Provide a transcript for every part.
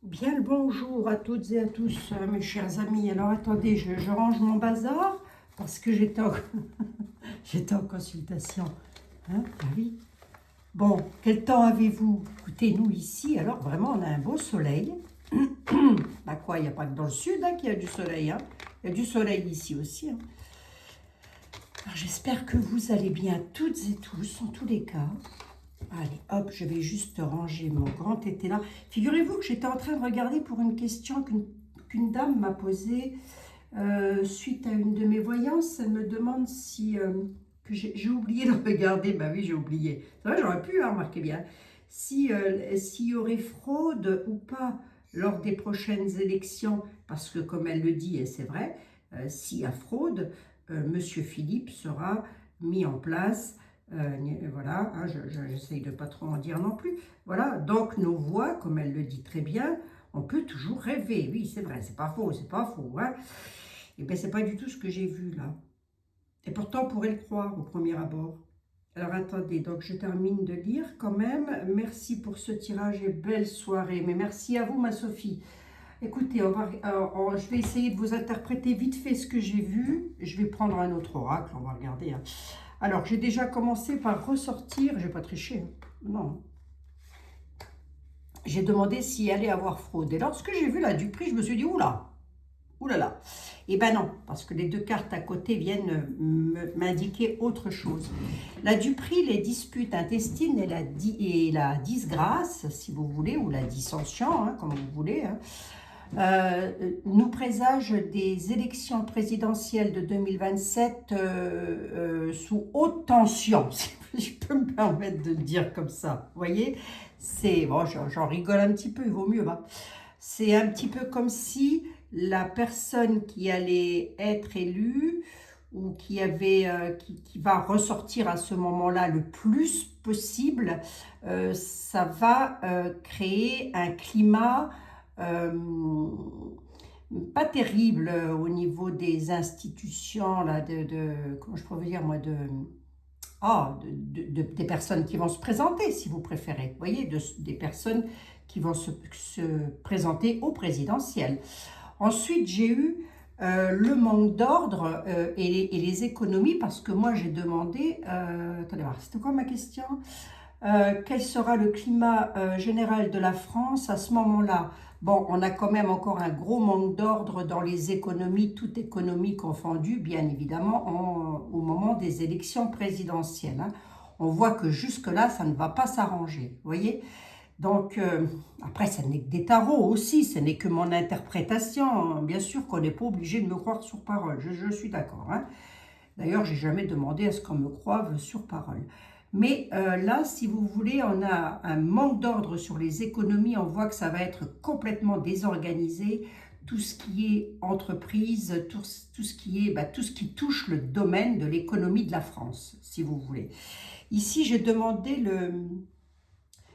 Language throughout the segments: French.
Bien le bonjour à toutes et à tous, mes chers amis. Alors attendez, je range mon bazar parce que j'étais en, j'étais en consultation. Hein, ah oui. Bon, quel temps avez-vous? Écoutez, nous ici, alors vraiment, on a un beau soleil. Bah quoi, il n'y a pas que dans le sud qu'il y a du soleil. Hein. Il y a du soleil ici aussi. Hein. Alors j'espère que vous allez bien toutes et tous, en tous les cas. Allez, hop, je vais juste ranger mon grand tété là. Figurez-vous que j'étais en train de regarder pour une question qu'une dame m'a posée suite à une de mes voyances. Elle me demande si... que j'ai oublié de regarder. Bah oui, j'ai oublié. C'est vrai, j'aurais pu, hein, remarquez bien. Si, s'il y aurait fraude ou pas lors des prochaines élections, parce que comme elle le dit, et c'est vrai, s'il y a fraude, Monsieur Philippe sera mis en place. Voilà, hein, j'essaye de pas trop en dire non plus. Voilà, donc nos voix, comme elle le dit très bien, on peut toujours rêver. Oui, c'est vrai, c'est pas faux, c'est pas faux. Hein. Et bien, c'est pas du tout ce que j'ai vu là. Et pourtant, on pourrait le croire au premier abord. Alors attendez, donc je termine de lire quand même. Merci pour ce tirage et belle soirée. Mais merci à vous, ma Sophie. Écoutez, je vais essayer de vous interpréter vite fait ce que j'ai vu. Je vais prendre un autre oracle, on va regarder. Hein. Alors, j'ai déjà commencé par ressortir, je n'ai pas triché, hein. Non. J'ai demandé s'il allait avoir fraude. Et lorsque j'ai vu la Duprix, je me suis dit, oula, oulala. Eh ben non, parce que les deux cartes à côté viennent m'indiquer autre chose. La Duprix, les disputes intestines et la disgrâce, si vous voulez, ou la dissension, hein, comme vous voulez, hein, nous présage des élections présidentielles de 2027 sous haute tension, si je peux me permettre de le dire comme ça. Vous voyez, c'est bon, j'en rigole un petit peu, il vaut mieux. Hein. C'est un petit peu comme si la personne qui allait être élue ou qui va ressortir à ce moment-là le plus possible, ça va créer un climat pas terrible au niveau des institutions, là, comment je pourrais dire, moi, des personnes qui vont se présenter, si vous préférez. Vous voyez, des personnes qui vont se présenter au présidentiel. Ensuite, j'ai eu le manque d'ordre et les économies, parce que moi, j'ai demandé... attendez voir, c'était quoi ma question? Quel sera le climat général de la France à ce moment-là? Bon, on a quand même encore un gros manque d'ordre dans les économies, toute économie confondue, bien évidemment, au moment des élections présidentielles. Hein. On voit que jusque-là, ça ne va pas s'arranger, vous voyez? Donc, après, ça n'est que des tarots aussi, ce n'est que mon interprétation. Bien sûr qu'on n'est pas obligé de me croire sur parole, je suis d'accord. Hein. D'ailleurs, j'ai jamais demandé à ce qu'on me croive sur parole. Mais là, si vous voulez, on a un manque d'ordre sur les économies. On voit que ça va être complètement désorganisé. Tout ce qui est entreprise, tout ce qui est, tout ce qui touche le domaine de l'économie de la France, si vous voulez. Ici, j'ai demandé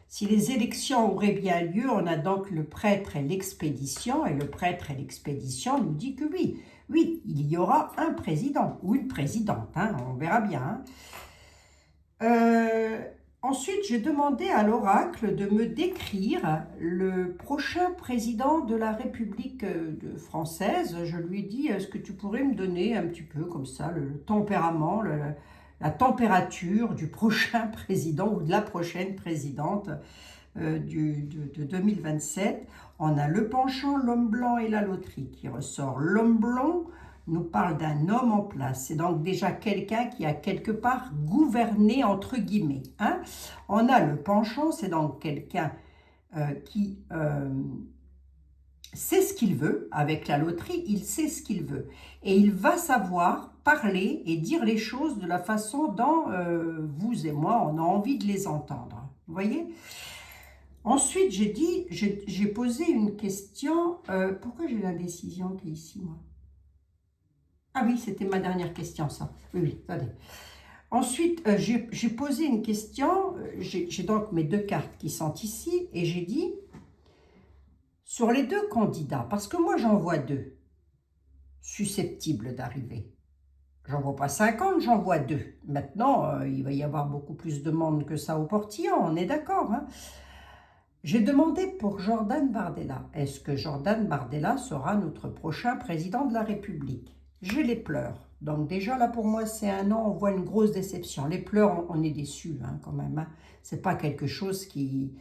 si les élections auraient bien lieu. On a donc le prêtre et l'expédition. Et le prêtre et l'expédition nous dit que oui. Oui, il y aura un président ou une présidente. Hein, on verra bien. Hein. Ensuite, j'ai demandé à l'oracle de me décrire le prochain président de la République française. Je lui ai dit, est-ce que tu pourrais me donner un petit peu comme ça le tempérament, la température du prochain président ou de la prochaine présidente de 2027. On a le penchant, l'homme blanc et la loterie qui ressort. L'homme blanc nous parle d'un homme en place. C'est donc déjà quelqu'un qui a quelque part gouverné entre guillemets. Hein. On a le penchant, c'est donc quelqu'un qui sait ce qu'il veut. Avec la loterie, il sait ce qu'il veut. Et il va savoir parler et dire les choses de la façon dont vous et moi, on a envie de les entendre. Vous voyez ? Ensuite, j'ai posé une question. Pourquoi j'ai l'indécision qui est ici, moi? Ah oui, c'était ma dernière question, ça. Oui, oui, attendez. Ensuite, j'ai posé une question. J'ai donc mes deux cartes qui sont ici. Et j'ai dit, sur les deux candidats, parce que moi, j'en vois deux susceptibles d'arriver. J'en vois pas 50, j'en vois deux. Maintenant, il va y avoir beaucoup plus de monde que ça au portillon, on est d'accord. Hein. J'ai demandé pour Jordan Bardella. Est-ce que Jordan Bardella sera notre prochain président de la République? Je les pleure. Donc déjà là pour moi c'est un an, on voit une grosse déception. Les pleurs, on est déçus hein, quand même. Hein. C'est pas quelque chose qui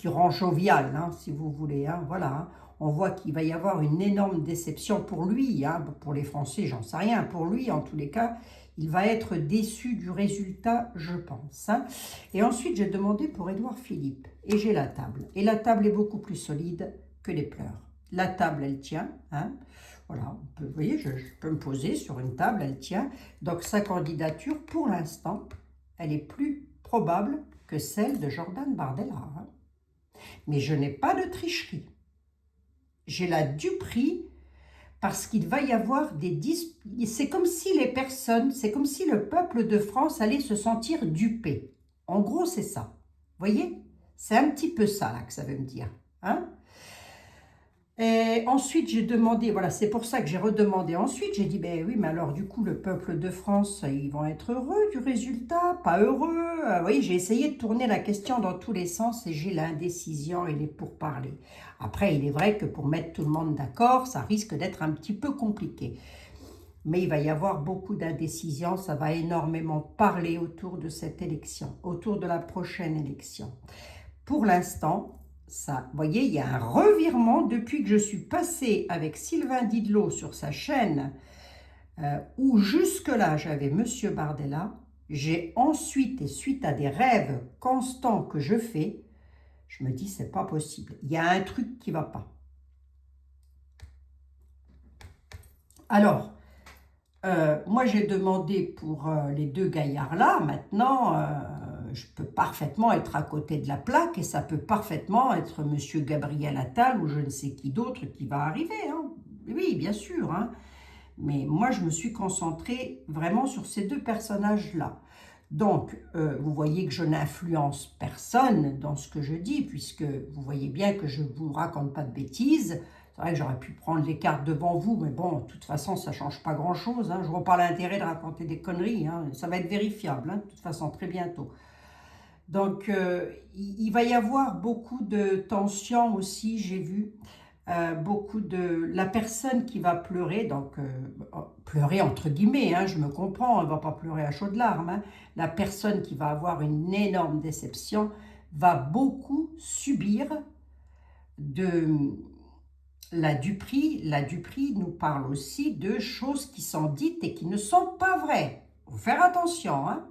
rend jovial, hein, si vous voulez. Hein. Voilà, hein. On voit qu'il va y avoir une énorme déception pour lui. Hein. Pour les Français, j'en sais rien. Pour lui, en tous les cas, il va être déçu du résultat, je pense. Hein. Et ensuite, j'ai demandé pour Édouard Philippe. Et j'ai la table. Et la table est beaucoup plus solide que les pleurs. La table, elle tient. Hein. Voilà, vous voyez, je peux me poser sur une table, elle tient. Donc sa candidature, pour l'instant, elle est plus probable que celle de Jordan Bardella. Hein. Mais je n'ai pas de tricherie. J'ai la duperie parce qu'il va y avoir des disputes. C'est comme si les personnes, c'est comme si le peuple de France allait se sentir dupé. En gros, c'est ça. Vous voyez? C'est un petit peu ça là que ça veut me dire. Hein? Et ensuite, j'ai demandé, voilà, c'est pour ça que j'ai redemandé. Ensuite, j'ai dit, ben oui, mais alors du coup, le peuple de France, ils vont être heureux du résultat, pas heureux. Oui, j'ai essayé de tourner la question dans tous les sens et j'ai l'indécision et les pourparlers. Après, il est vrai que pour mettre tout le monde d'accord, ça risque d'être un petit peu compliqué. Mais il va y avoir beaucoup d'indécision, ça va énormément parler autour de cette élection, autour de la prochaine élection. Pour l'instant, ça, vous voyez, il y a un revirement depuis que je suis passée avec Sylvain Didlot sur sa chaîne, où jusque-là j'avais Monsieur Bardella. J'ai ensuite, et suite à des rêves constants que je fais, je me dis c'est pas possible. Il y a un truc qui va pas. Alors, moi j'ai demandé pour les deux gaillards-là. Maintenant, je peux parfaitement être à côté de la plaque et ça peut parfaitement être Monsieur Gabriel Attal ou je ne sais qui d'autre qui va arriver. Hein. Oui, bien sûr. Hein. Mais moi, je me suis concentrée vraiment sur ces deux personnages-là. Donc, vous voyez que je n'influence personne dans ce que je dis, puisque vous voyez bien que je ne vous raconte pas de bêtises. C'est vrai que j'aurais pu prendre les cartes devant vous, mais bon, de toute façon, ça ne change pas grand-chose. Hein. Je ne vois pas l'intérêt de raconter des conneries. Hein. Ça va être vérifiable, hein, de toute façon, très bientôt. Donc, il va y avoir beaucoup de tensions aussi, j'ai vu. Beaucoup de... La personne qui va pleurer, donc pleurer entre guillemets, hein, je me comprends, elle ne va pas pleurer à chaudes larmes. Hein. La personne qui va avoir une énorme déception va beaucoup subir de la duperie. La duperie nous parle aussi de choses qui sont dites et qui ne sont pas vraies. Il faut faire attention, hein.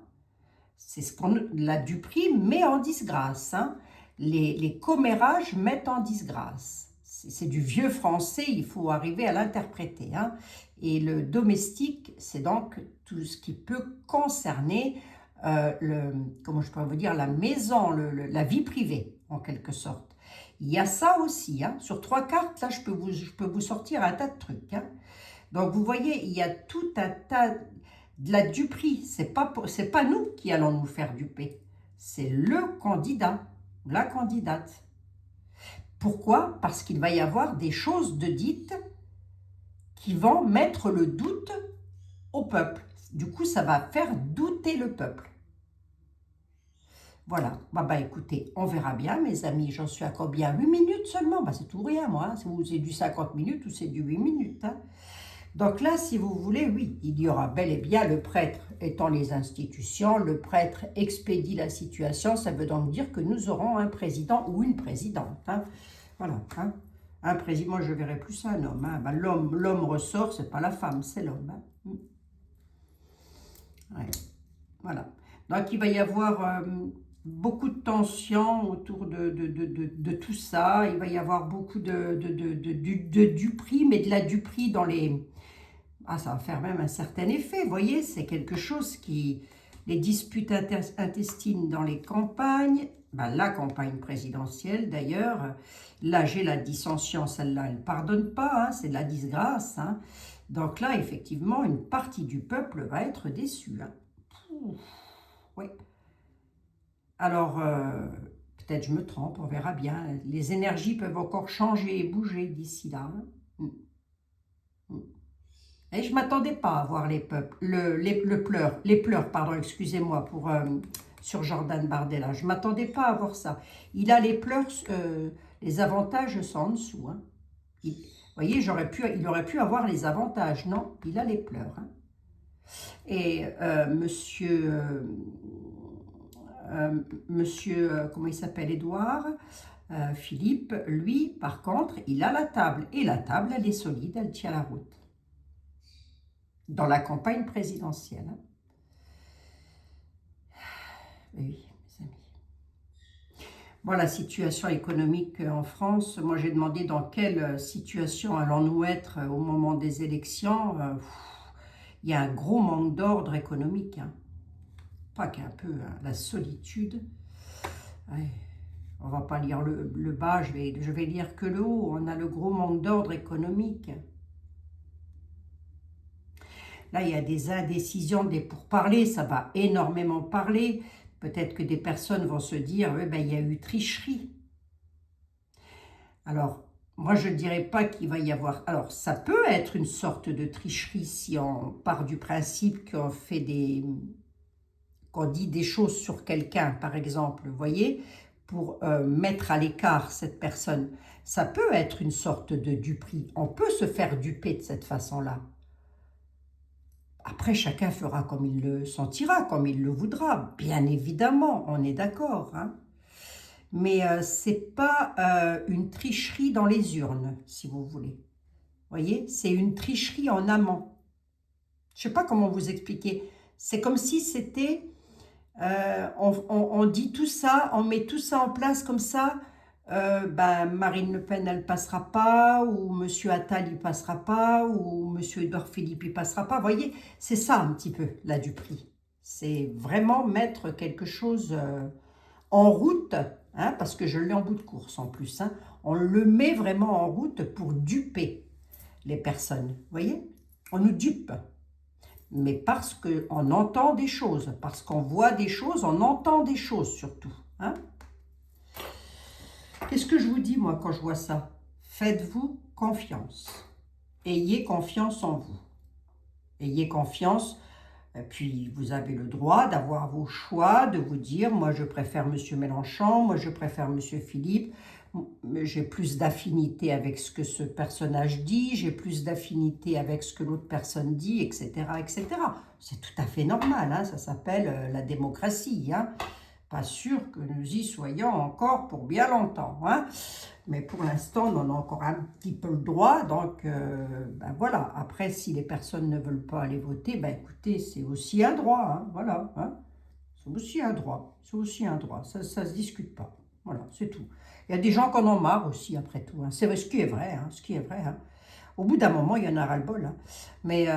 C'est ce qu'on la duperie met en disgrâce. Hein. Les commérages mettent en disgrâce. C'est du vieux français, il faut arriver à l'interpréter. Hein. Et le domestique, c'est donc tout ce qui peut concerner, comment je pourrais vous dire, la maison, la vie privée, en quelque sorte. Il y a ça aussi. Hein. Sur 3 cartes, là, je peux vous sortir un tas de trucs. Hein. Donc, vous voyez, il y a tout un tas de la duperie. C'est pas nous qui allons nous faire duper. C'est le candidat, la candidate. Pourquoi? Parce qu'il va y avoir des choses de dites qui vont mettre le doute au peuple. Du coup, ça va faire douter le peuple. Voilà. Bah, écoutez, on verra bien, mes amis. J'en suis à combien? 8 minutes seulement? Bah, c'est tout rien, moi. Hein. C'est du 50 minutes ou c'est du 8 minutes. Hein. Donc là, si vous voulez, oui, il y aura bel et bien le prêtre étant les institutions, le prêtre expédie la situation, ça veut donc dire que nous aurons un président ou une présidente. Hein. Voilà, hein. Un président, moi je verrai plus un homme. Hein. Ben, l'homme ressort, c'est pas la femme, c'est l'homme. Hein. Ouais. Voilà. Donc il va y avoir beaucoup de tensions autour de tout ça. Il va y avoir beaucoup de duperie, mais de la duperie dans les... Ah, ça va faire même un certain effet, vous voyez, c'est quelque chose qui... Les disputes intestines dans les campagnes, ben, la campagne présidentielle d'ailleurs, là j'ai la dissension, celle-là, elle ne pardonne pas, hein, c'est de la disgrâce. Hein. Donc là, effectivement, une partie du peuple va être déçue. Hein. Oui. Alors, peut-être je me trompe, on verra bien. Les énergies peuvent encore changer et bouger d'ici là. Hein. Et je ne m'attendais pas à voir les pleurs, pardon, excusez-moi, sur Jordan Bardella. Je ne m'attendais pas à voir ça. Il a les pleurs, les avantages sont en dessous. Hein. Vous voyez, il aurait pu avoir les avantages. Non, il a les pleurs. Hein. Et comment il s'appelle, Édouard Philippe, lui, par contre, il a la table. Et la table, elle est solide, elle tient la route. Dans la campagne présidentielle. Hein. Oui, mes amis. Bon, la situation économique en France, moi j'ai demandé dans quelle situation allons-nous être au moment des élections. Il y a un gros manque d'ordre économique. Hein. Pas qu'un peu, hein, la solitude. Ouais. On va pas lire le bas, je vais lire que le haut. On a le gros manque d'ordre économique. Là, il y a des indécisions, des pourparlers, ça va énormément parler. Peut-être que des personnes vont se dire, ben, il y a eu tricherie. Alors, moi, je ne dirais pas qu'il va y avoir... Alors, ça peut être une sorte de tricherie si on part du principe qu'on dit des choses sur quelqu'un, par exemple, vous voyez, pour mettre à l'écart cette personne. Ça peut être une sorte de duperie. On peut se faire duper de cette façon-là. Après, chacun fera comme il le sentira, comme il le voudra. Bien évidemment, on est d'accord. Hein. Mais ce n'est pas une tricherie dans les urnes, si vous voulez. Vous voyez, c'est une tricherie en amont. Je ne sais pas comment vous expliquer. C'est comme si c'était... on dit tout ça, on met tout ça en place comme ça. Ben, Marine Le Pen, elle ne passera pas, ou M. Attal, il ne passera pas, ou M. Édouard Philippe, il ne passera pas. Vous voyez, c'est ça un petit peu, la duperie. C'est vraiment mettre quelque chose en route, hein, parce que je l'ai en bout de course en plus. Hein. On le met vraiment en route pour duper les personnes. Vous voyez, on nous dupe. Mais parce qu'on entend des choses, parce qu'on voit des choses, on entend des choses surtout. Hein. Qu'est-ce que je vous dis, moi, quand je vois ça? Faites-vous confiance. Ayez confiance en vous. Ayez confiance, puis vous avez le droit d'avoir vos choix, de vous dire, moi, je préfère M. Mélenchon, moi, je préfère M. Philippe, j'ai plus d'affinité avec ce que ce personnage dit, j'ai plus d'affinité avec ce que l'autre personne dit, etc., etc. C'est tout à fait normal, hein, ça s'appelle la démocratie, hein. Pas sûr que nous y soyons encore pour bien longtemps. Hein. Mais pour l'instant, on en a encore un petit peu le droit. Donc, ben voilà. Après, si les personnes ne veulent pas aller voter, ben écoutez, c'est aussi un droit. Hein. Voilà. Hein. C'est aussi un droit. C'est aussi un droit. Ça ne se discute pas. Voilà, c'est tout. Il y a des gens qui en ont marre aussi, après tout. Hein. C'est ce qui est vrai. Hein. Ce qui est vrai. Hein. Au bout d'un moment, il y en a ras-le-bol. Hein. Mais...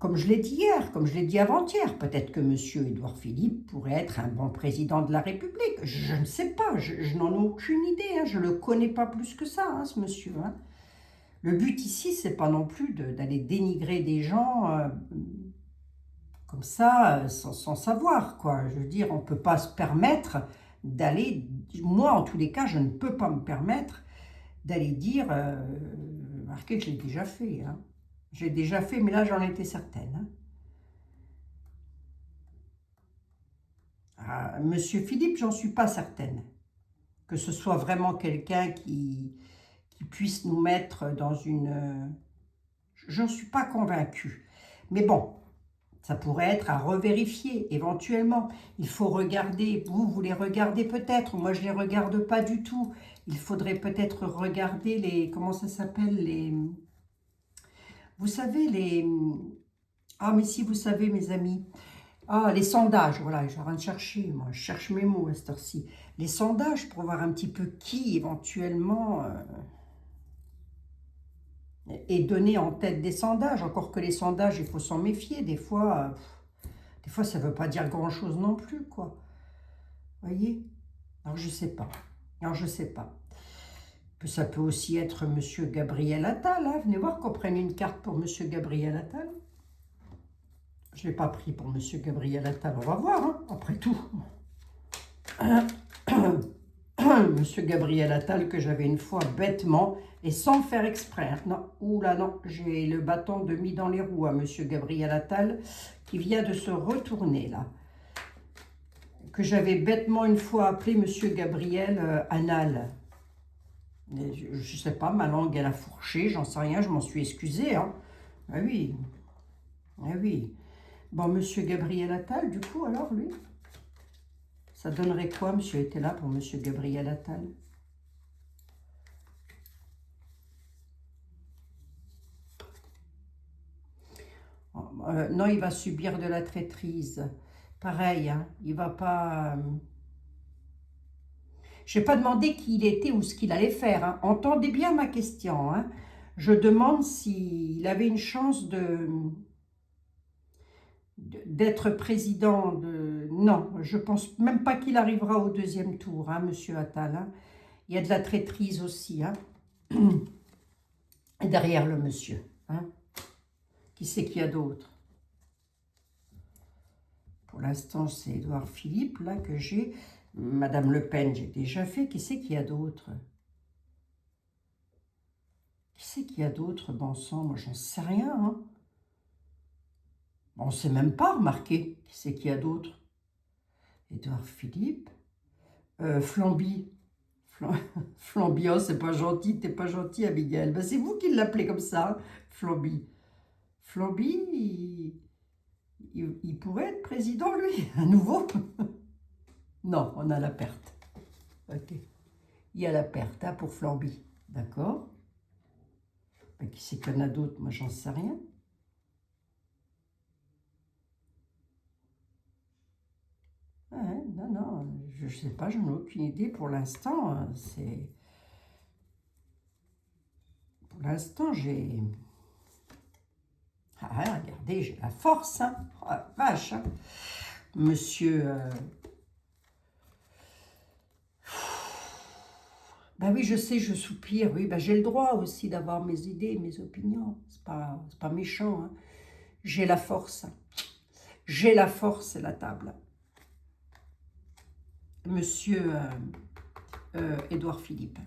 comme je l'ai dit hier, comme je l'ai dit avant-hier, peut-être que M. Édouard Philippe pourrait être un bon président de la République. Je ne sais pas, je n'en ai aucune idée, hein, je ne le connais pas plus que ça, hein, ce monsieur. Hein. Le but ici, c'est pas non plus d'aller dénigrer des gens comme ça, sans savoir, quoi. Je veux dire, on ne peut pas se permettre d'aller... Moi, en tous les cas, je ne peux pas me permettre d'aller dire... remarquez que je l'ai déjà fait, hein. J'ai déjà fait, mais là, j'en étais certaine. Hein. Monsieur Philippe, j'en suis pas certaine. Que ce soit vraiment quelqu'un qui puisse nous mettre dans une... J'en suis pas convaincue. Mais bon, ça pourrait être à revérifier, éventuellement. Il faut regarder, vous les regardez peut-être, moi je les regarde pas du tout. Il faudrait peut-être regarder les... Comment ça s'appelle les... Vous savez, les... Ah, mais si, vous savez, mes amis. Ah, les sondages, voilà, je suis en train de chercher, moi, je cherche mes mots à cette heure-ci. Les sondages pour voir un petit peu qui, éventuellement, est donné en tête des sondages. Encore que les sondages, il faut s'en méfier. Des fois, ça ne veut pas dire grand-chose non plus, quoi. Vous voyez? Alors, je ne sais pas. Alors, je ne sais pas. Ça peut aussi être M. Gabriel Attal. Hein. Venez voir qu'on prenne une carte pour M. Gabriel Attal. Je ne l'ai pas pris pour M. Gabriel Attal. On va voir, hein, après tout. Monsieur Gabriel Attal, que j'avais une fois bêtement et sans faire exprès. Hein. Non, oula non, j'ai le bâton de mis dans les roues à Monsieur Gabriel Attal qui vient de se retourner là. Que j'avais bêtement une fois appelé Monsieur Gabriel Anal. Je ne sais pas, ma langue elle a fourché, j'en sais rien, je m'en suis excusée. Hein. Ah oui, ah oui. Bon, Monsieur Gabriel Attal, du coup, alors lui, ça donnerait quoi, monsieur était là pour Monsieur Gabriel Attal? Non, il va subir de la traîtrise. Pareil, hein, il va pas... Je n'ai pas demandé qui il était ou ce qu'il allait faire. Hein. Entendez bien ma question. Hein. Je demande s'il avait une chance d'être président de... Non, je ne pense même pas qu'il arrivera au deuxième tour, hein, monsieur Attal. Hein. Il y a de la traîtrise aussi. Hein. Derrière le monsieur. Hein. Qui c'est qu'il y a d'autre? Pour l'instant, c'est Édouard Philippe, là, que j'ai. Madame Le Pen, j'ai déjà fait. Qui c'est qu'il y a d'autre? Qui c'est qu'il y a d'autre, bon sang? Moi, j'en sais rien. Hein. On ne sait même pas remarquer qui c'est qu'il y a d'autre. Édouard Philippe. Flamby. Flamby, oh, c'est pas gentil, t'es pas gentil, Abigail. Ben, c'est vous qui l'appelez comme ça, hein, Flamby. Flamby, il pourrait être président, lui, à nouveau. Non, on a la perte. Ok. Il y a la perte hein, pour Flamby. D'accord. Ben, qui c'est qu'il y en a d'autres? Moi, j'en sais rien. Ouais, non, non, je ne sais pas, je n'ai aucune idée pour l'instant. Hein, pour l'instant, j'ai... Ah, regardez, j'ai la force, hein. Oh, vache, hein. Monsieur... Ben oui, je sais, je soupire, oui, ben j'ai le droit aussi d'avoir mes idées, mes opinions, c'est pas méchant, hein. J'ai la force, j'ai la force et la table. Monsieur Édouard Philippe.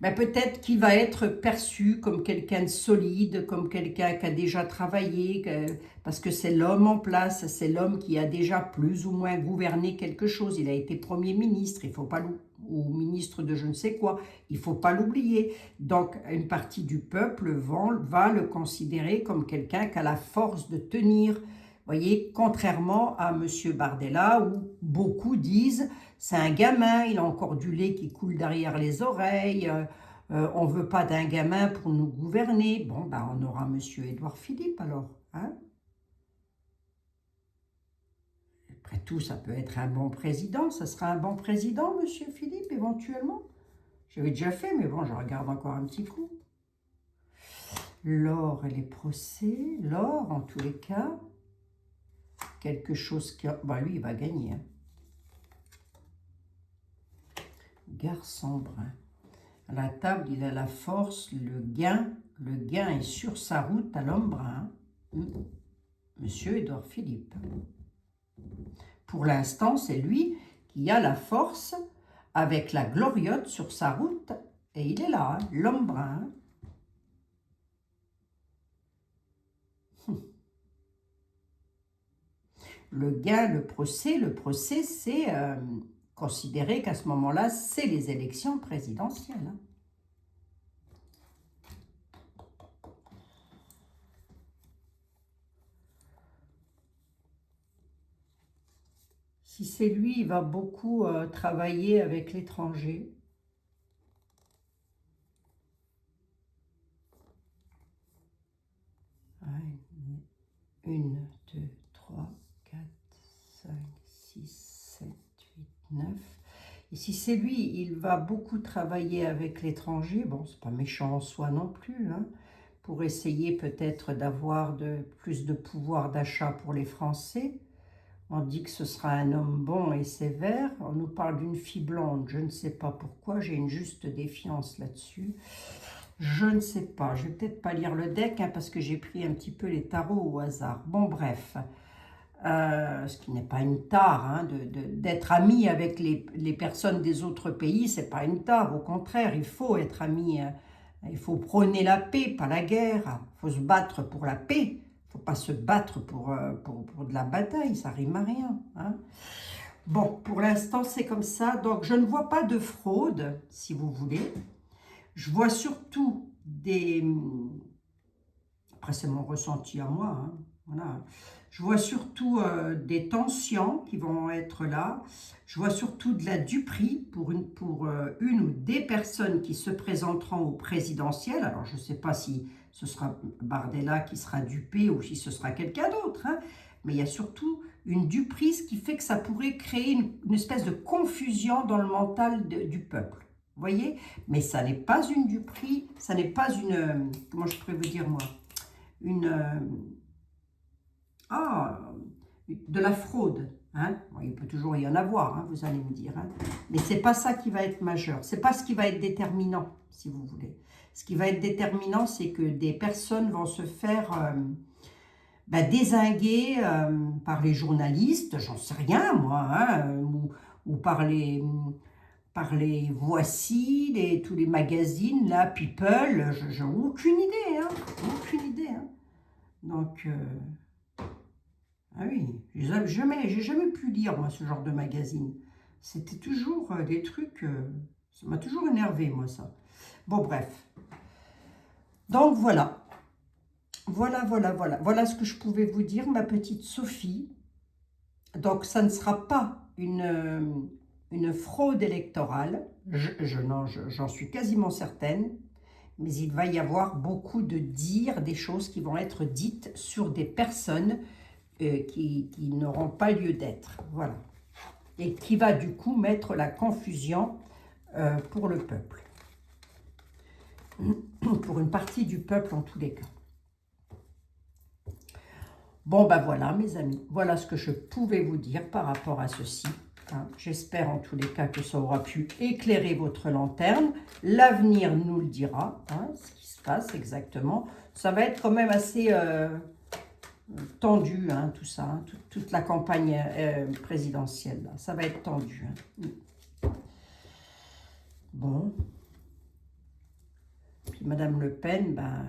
Ben peut-être qu'il va être perçu comme quelqu'un de solide, comme quelqu'un qui a déjà travaillé, parce que c'est l'homme en place, c'est l'homme qui a déjà plus ou moins gouverné quelque chose. Il a été Premier ministre, il faut pas ou ministre de je ne sais quoi, il ne faut pas l'oublier. Donc, une partie du peuple va le considérer comme quelqu'un qui a la force de tenir. Vous voyez, contrairement à M. Bardella, où beaucoup disent c'est un gamin, il a encore du lait qui coule derrière les oreilles, on ne veut pas d'un gamin pour nous gouverner. Bon, ben, on aura M. Édouard Philippe alors. Hein. Après tout, ça peut être un bon président. Ça sera un bon président, M. Philippe, éventuellement. J'avais déjà fait, mais bon, je regarde encore un petit coup. L'or et les procès. L'or, en tous les cas. Quelque chose qui... Bah, lui, il va gagner. Hein. Garçon brun. À la table, il a la force, le gain. Le gain est sur sa route à l'homme brun. Monsieur Édouard Philippe. Pour l'instant, c'est lui qui a la force avec la gloriote sur sa route. Et il est là, hein, l'homme brun. Le gain, le procès, c'est considéré qu'à ce moment-là, c'est les élections présidentielles. Hein. Si c'est lui, il va beaucoup travailler avec l'étranger. Une, deux, trois, 4, 5, 6, 7, 8, 9. Et si c'est lui, il va beaucoup travailler avec l'étranger. Bon, c'est pas méchant en soi non plus, hein, pour essayer peut-être d'avoir plus de pouvoir d'achat pour les Français. On dit que ce sera un homme bon et sévère. On nous parle d'une fille blonde. Je ne sais pas pourquoi. J'ai une juste défiance là-dessus. Je ne sais pas. Je vais peut-être pas lire le deck hein, parce que j'ai pris un petit peu les tarots au hasard. Bon, bref. ce qui n'est pas une tare, hein, d'être ami avec les personnes des autres pays, c'est pas une tare, au contraire, il faut être ami, il faut prôner la paix, pas la guerre, il faut se battre pour la paix, il ne faut pas se battre pour de la bataille, ça rime à rien. Hein. Bon, pour l'instant, c'est comme ça, donc je ne vois pas de fraude, si vous voulez, je vois surtout des... Après, c'est mon ressenti à moi, hein, voilà. Je vois surtout des tensions qui vont être là. Je vois surtout de la duperie pour une ou des personnes qui se présenteront au présidentiel. Alors, je ne sais pas si ce sera Bardella qui sera dupé ou si ce sera quelqu'un d'autre. Hein. Mais il y a surtout une duperie, ce qui fait que ça pourrait créer une espèce de confusion dans le mental du peuple. Vous voyez? Mais ça n'est pas une duperie, ça n'est pas une... comment je pourrais vous dire, moi? De la fraude. Hein? Bon, il peut toujours y en avoir, hein, vous allez me dire. Hein? Mais ce n'est pas ça qui va être majeur. Ce n'est pas ce qui va être déterminant, si vous voulez. Ce qui va être déterminant, c'est que des personnes vont se faire dézinguer par les journalistes, j'en sais rien, moi, hein, ou par les voici, tous les magazines, là, People, j'ai aucune idée, hein, aucune idée. Hein. Donc... Ah oui, j'ai jamais pu lire, moi, ce genre de magazine. C'était toujours des trucs... ça m'a toujours énervé, moi, ça. Bon, bref. Donc, voilà. Voilà ce que je pouvais vous dire, ma petite Sophie. Donc, ça ne sera pas une fraude électorale. J'en suis quasiment certaine. Mais il va y avoir beaucoup de dires, des choses qui vont être dites sur des personnes qui n'auront pas lieu d'être, voilà. Et qui va du coup mettre la confusion pour le peuple. Pour une partie du peuple en tous les cas. Bon ben voilà mes amis, voilà ce que je pouvais vous dire par rapport à ceci. Hein. J'espère en tous les cas que ça aura pu éclairer votre lanterne. L'avenir nous le dira, hein, ce qui se passe exactement. Ça va être quand même assez... tendu, hein, tout ça, hein, toute la campagne présidentielle, là. Ça va être tendu. Hein. Bon. Puis Madame Le Pen, ben,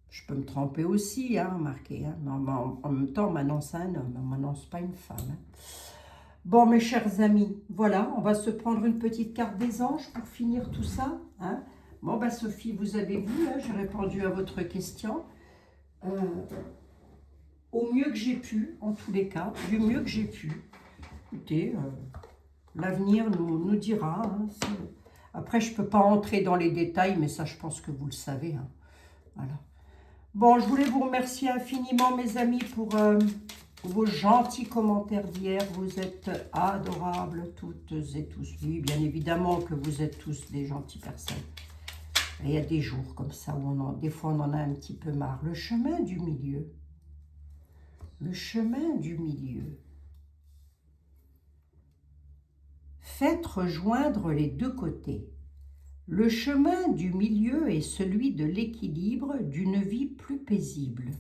je peux me tromper aussi, hein, remarquez. Hein, mais en même temps, on m'annonce un homme, on ne m'annonce pas une femme. Hein. Bon, mes chers amis, voilà, on va se prendre une petite carte des anges pour finir tout ça. Hein. Bon, ben Sophie, vous avez vu, hein, j'ai répondu à votre question. Au mieux que j'ai pu, en tous les cas, du mieux que j'ai pu. Écoutez, l'avenir nous dira. Hein, après, je ne peux pas entrer dans les détails, mais ça, je pense que vous le savez. Hein. Voilà. Bon, je voulais vous remercier infiniment, mes amis, pour vos gentils commentaires d'hier. Vous êtes adorables, toutes et tous. Oui, bien évidemment que vous êtes tous des gentilles personnes. Et il y a des jours comme ça où des fois on en a un petit peu marre. Le chemin du milieu. Le chemin du milieu. Faites rejoindre les deux côtés. Le chemin du milieu est celui de l'équilibre d'une vie plus paisible.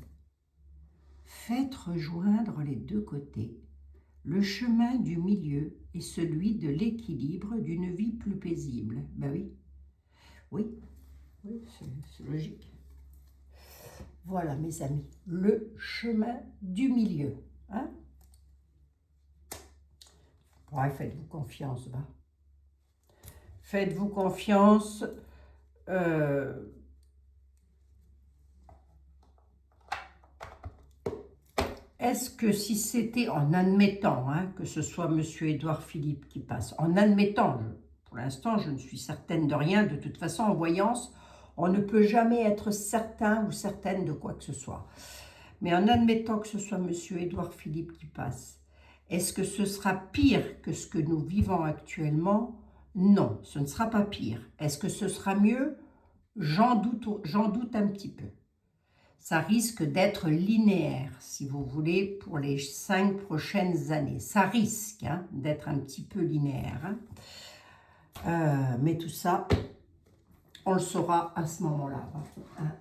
Faites rejoindre les deux côtés. Le chemin du milieu est celui de l'équilibre d'une vie plus paisible. Ben oui, oui, c'est logique. Voilà mes amis, le chemin du milieu. Hein? Ouais, faites-vous confiance, va. Faites-vous confiance. Est-ce que si c'était en admettant hein, que ce soit M. Édouard Philippe qui passe, en admettant, pour l'instant je ne suis certaine de rien, de toute façon en voyance, on ne peut jamais être certain ou certaine de quoi que ce soit. Mais en admettant que ce soit M. Édouard Philippe qui passe, est-ce que ce sera pire que ce que nous vivons actuellement? Non, ce ne sera pas pire. Est-ce que ce sera mieux? J'en doute un petit peu. Ça risque d'être linéaire, si vous voulez, pour les 5 prochaines années. Ça risque hein, d'être un petit peu linéaire. Hein. Mais tout ça, on le saura à ce moment-là.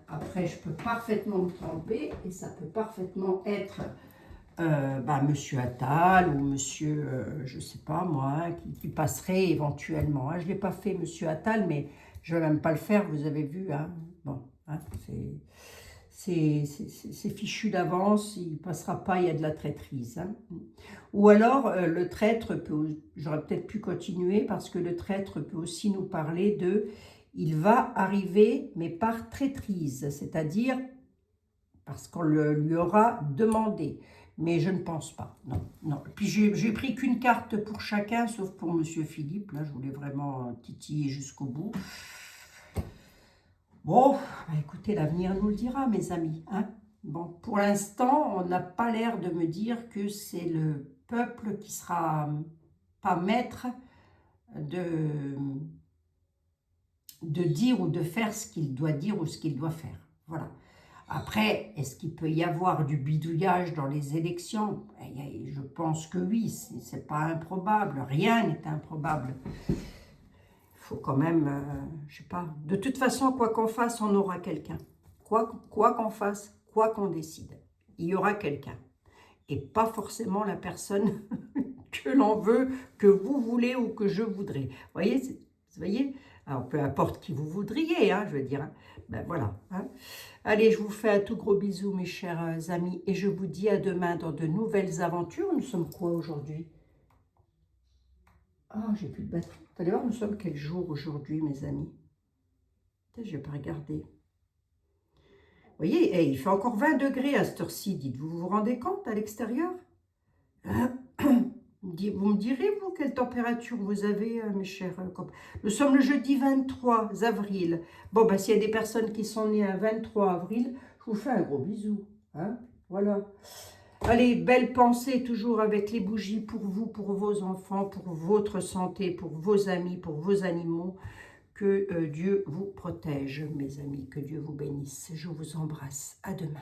Après, je peux parfaitement me tromper et ça peut parfaitement être Monsieur Attal ou monsieur, je sais pas moi, hein, qui passerait éventuellement. Hein. Je ne l'ai pas fait, monsieur Attal, mais je n'aime pas le faire, vous avez vu. Hein. Bon, hein, c'est fichu d'avance, il ne passera pas, il y a de la traîtrise. Hein. Ou alors, le traître peut, j'aurais peut-être pu continuer, parce que le traître peut aussi nous parler de, il va arriver, mais par traîtrise, c'est-à-dire parce qu'on lui aura demandé. Mais je ne pense pas, non, non. Puis j'ai pris qu'une carte pour chacun, sauf pour Monsieur Philippe. Là, je voulais vraiment titiller jusqu'au bout. Bon, écoutez, l'avenir nous le dira, mes amis. Hein. Bon, pour l'instant, on n'a pas l'air de me dire que c'est le peuple qui sera pas maître de dire ou de faire ce qu'il doit dire ou ce qu'il doit faire. Voilà. Après, est-ce qu'il peut y avoir du bidouillage dans les élections? Je pense que oui, c'est pas improbable, rien n'est improbable. Il faut quand même, je sais pas, de toute façon, quoi qu'on fasse, on aura quelqu'un. Quoi qu'on fasse, quoi qu'on décide, il y aura quelqu'un. Et pas forcément la personne que l'on veut, que vous voulez ou que je voudrais. Vous voyez, alors, peu importe qui vous voudriez, hein, je veux dire. Hein. Ben voilà. Hein. Allez, je vous fais un tout gros bisou, mes chers amis, et je vous dis à demain dans de nouvelles aventures. Nous sommes quoi aujourd'hui? Ah, j'ai plus de batterie. Vous allez voir, nous sommes quel jour aujourd'hui, mes amis? Peut-être je vais pas regarder. Vous voyez, il fait encore 20 degrés à cette heure-ci. Dites-vous, vous vous rendez compte à l'extérieur? Vous me direz, vous, quelle température vous avez, mes chers copains? Nous sommes le jeudi 23 avril. Bon, ben, s'il y a des personnes qui sont nées un 23 avril, je vous fais un gros bisou. Hein? Voilà. Allez, belle pensée toujours avec les bougies pour vous, pour vos enfants, pour votre santé, pour vos amis, pour vos animaux. Que Dieu vous protège, mes amis. Que Dieu vous bénisse. Je vous embrasse. À demain.